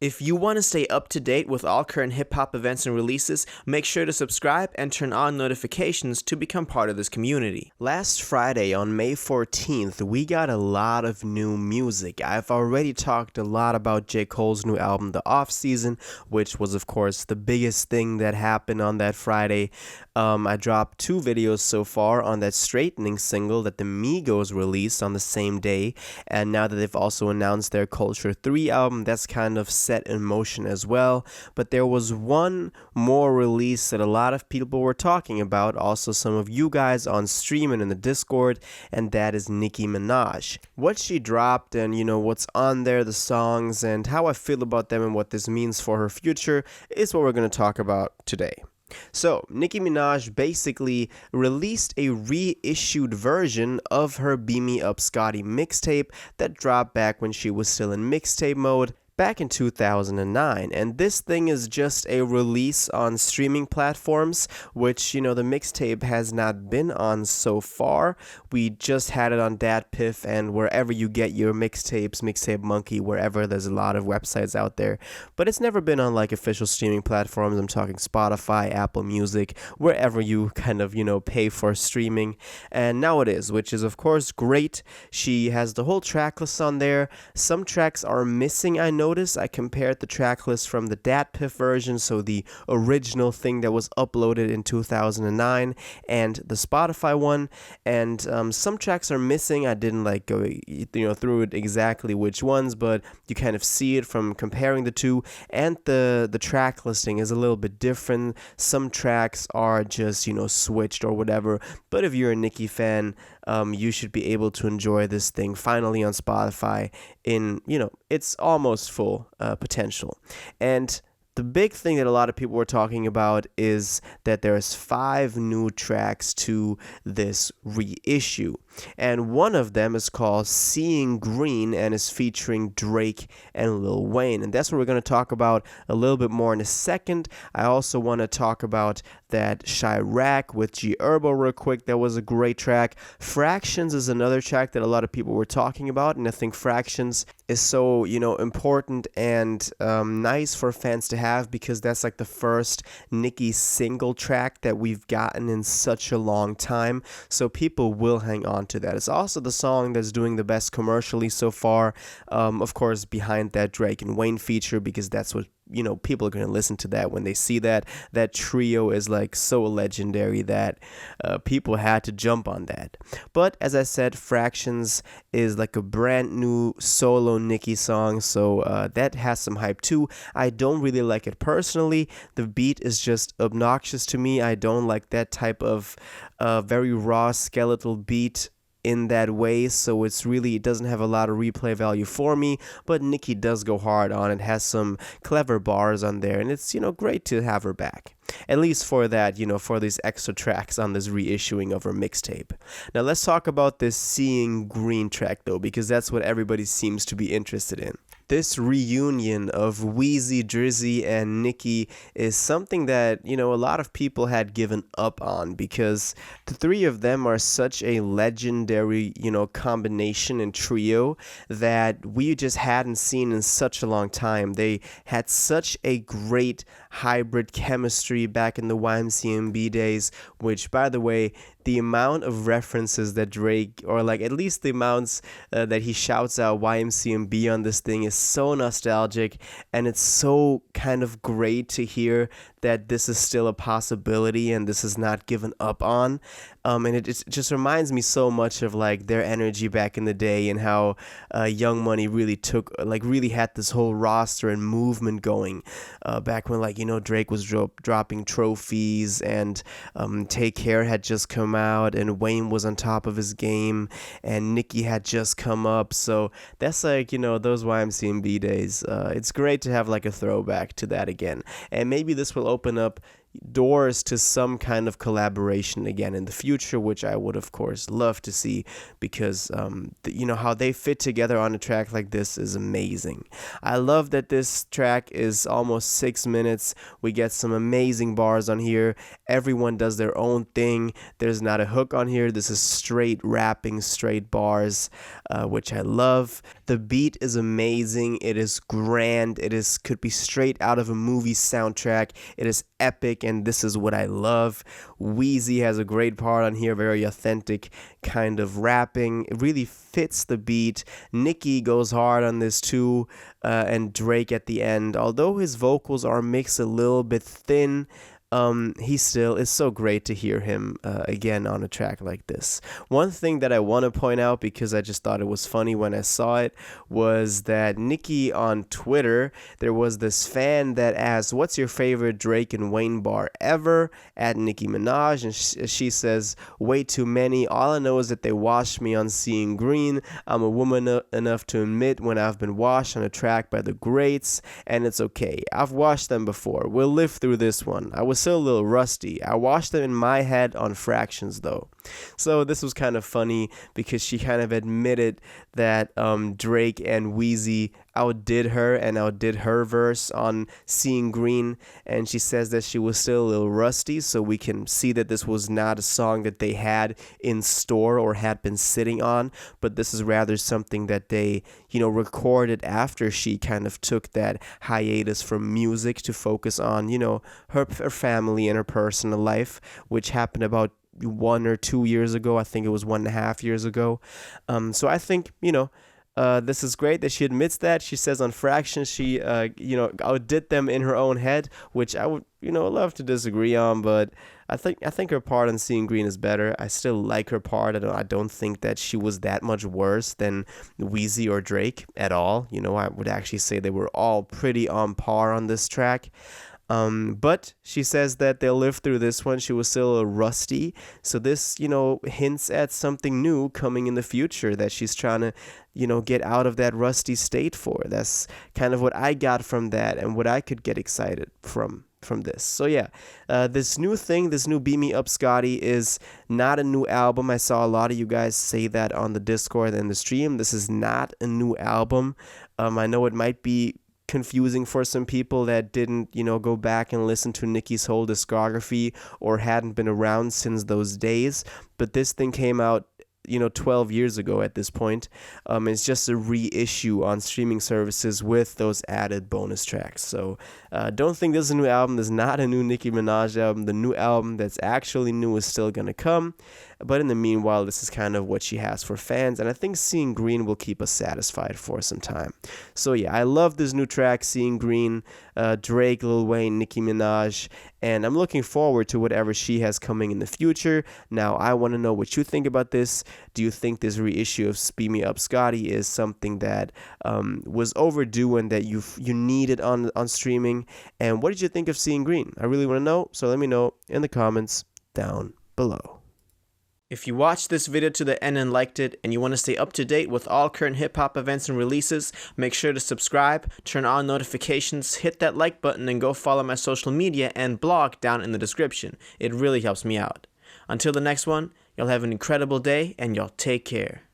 If you want to stay up to date with all current hip hop events and releases, make sure to subscribe and turn on notifications to become part of this community. Last Friday on May 14th, we got a lot of new music. I've already talked a lot about J. Cole's new album, The Off Season, which was, of course, the biggest thing that happened on that Friday. I dropped 2 videos so far on that Straightening single that the Migos released on the same day, and now that they've also announced their Culture 3 album, that's kind of set in motion as well. But there was one more release that a lot of people were talking about, also some of you guys on stream and in the Discord, and that is Nicki Minaj. What she dropped and, what's on there, the songs, and how I feel about them and what this means for her future is what we're going to talk about today. So, Nicki Minaj basically released a reissued version of her Me Up Scotty mixtape that dropped back when she was still in mixtape mode back in 2009, and this thing is just a release on streaming platforms, which, the mixtape has not been on so far. We just had it on DatPiff and wherever you get your mixtapes, Mixtape Monkey, wherever. There's a lot of websites out there, but it's never been on like official streaming platforms. I'm talking Spotify, Apple Music, wherever you kind of, pay for streaming, and now it is, which is of course great. She has the whole track list on there. Some tracks are missing, I noticed. I compared the track list from the DatPiff version, so the original thing that was uploaded in 2009, and the Spotify one, and some tracks are missing. I didn't go through it exactly which ones, but you kind of see it from comparing the two, and the track listing is a little bit different. Some tracks are just switched or whatever, but if you're a Nicki fan, you should be able to enjoy this thing finally on Spotify in, it's almost full potential. And the big thing that a lot of people were talking about is that there's 5 new tracks to this reissue. And one of them is called Seeing Green and is featuring Drake and Lil Wayne. And that's what we're going to talk about a little bit more in a second. I also want to talk about that Chirac with G Herbo real quick. That was a great track. Fractions is another track that a lot of people were talking about. And I think Fractions is so, important and nice for fans to have, because that's like the first Nicki single track that we've gotten in such a long time. So people will hang on to that. It's also the song that's doing the best commercially so far. Of course, behind that Drake and Wayne feature, because that's what people are going to listen to that when they see that. That trio is like so legendary that people had to jump on that. But as I said, Fractions is like a brand new solo Nicki song, so that has some hype too. I don't really like it personally. The beat is just obnoxious to me. I don't like that type of very raw skeletal beat in that way, so it doesn't have a lot of replay value for me, but Nicki does go hard on it, has some clever bars on there, and it's great to have her back, at least for that, for these extra tracks on this reissuing of her mixtape. Now let's talk about this Seeing Green track though, because that's what everybody seems to be interested in. This reunion of Weezy, Drizzy, and Nicki is something that, a lot of people had given up on, because the 3 of them are such a legendary, combination and trio that we just hadn't seen in such a long time. They had such a great hybrid chemistry back in the YMCMB days, which, by the way, the amount of references that Drake, or like at least the amounts that he shouts out YMCMB on this thing, is so nostalgic, and it's so kind of great to hear that this is still a possibility and this is not given up on. And it just reminds me so much of like their energy back in the day, and how Young Money really had this whole roster and movement going back when Drake was dropping Trophies, and Take Care had just come out, and Wayne was on top of his game, and Nicki had just come up. So that's those YMCMB days. It's great to have like a throwback to that again, and maybe this will open up doors to some kind of collaboration again in the future, which I would of course love to see, because you know, how they fit together on a track like this is amazing. I love that this track is almost 6 minutes. We get some amazing bars on here. Everyone does their own thing. There's not a hook on here. This is straight rapping, straight bars, which I love. The beat is amazing. It is grand. Could be straight out of a movie soundtrack. It is epic, and this is what I love. Reissue has a great part on here, very authentic kind of rapping. It really fits the beat. Nicki goes hard on this too, and Drake at the end. Although his vocals are mixed a little bit thin, he still is so great to hear him again on a track like this. One thing that I want to point out, because I just thought it was funny when I saw it, was that Nicki on Twitter, there was this fan that asked, "What's your favorite Drake and Wayne bar ever?" at Nicki Minaj, and she says, "Way too many. All I know is that they washed me on Seeing Green. I'm a woman enough to admit when I've been washed on a track by the greats, and it's okay. I've washed them before. We'll live through this one. I was still a little rusty. I watched them in my head on fractions though." So this was kind of funny, because she kind of admitted that Drake and Reissue outdid her and outdid her verse on Seeing Green, and she says that she was still a little rusty, so we can see that this was not a song that they had in store or had been sitting on, but this is rather something that they, you know, recorded after she kind of took that hiatus from music to focus on, you know, her family and her personal life, which happened about 1 or 2 years ago. I think it was 1.5 years ago. So I think, you know, this is great that she admits that. She says on fractions she, you know, outdid them in her own head, which I would, you know, love to disagree on, but I think her part on Seeing Green is better. I still like her part. I don't think that she was that much worse than Reissue or Drake at all. You know, I would actually say they were all pretty on par on this track. But she says that they'll live through this one. She was still a rusty. So this, you know, hints at something new coming in the future that she's trying to, you know, get out of that rusty state for. That's kind of what I got from that, and what I could get excited from this. So yeah, this new Me Up Scotty is not a new album. I saw a lot of you guys say that on the Discord and the stream. This is not a new album. I know it might be confusing for some people that didn't, you know, go back and listen to Nicki's whole discography or hadn't been around since those days, but this thing came out, you know, 12 years ago at this point. It's just a reissue on streaming services with those added bonus tracks. So don't think this is a new album. This is not a new Nicki Minaj album. The new album that's actually new is still gonna come, but in the meanwhile, this is kind of what she has for fans, and I think Seeing Green will keep us satisfied for some time. So yeah, I love this new track, Seeing Green, Drake, Lil Wayne, Nicki Minaj, and I'm looking forward to whatever she has coming in the future. Now, I want to know what you think about this. Do you think this reissue of Me Up Scotty is something that was overdue and that you needed on streaming? And what did you think of Seeing Green? I really want to know, so let me know in the comments down below. If you watched this video to the end and liked it, and you want to stay up to date with all current hip-hop events and releases, make sure to subscribe, turn on notifications, hit that like button, and go follow my social media and blog down in the description. It really helps me out. Until the next one, y'all have an incredible day, and y'all take care.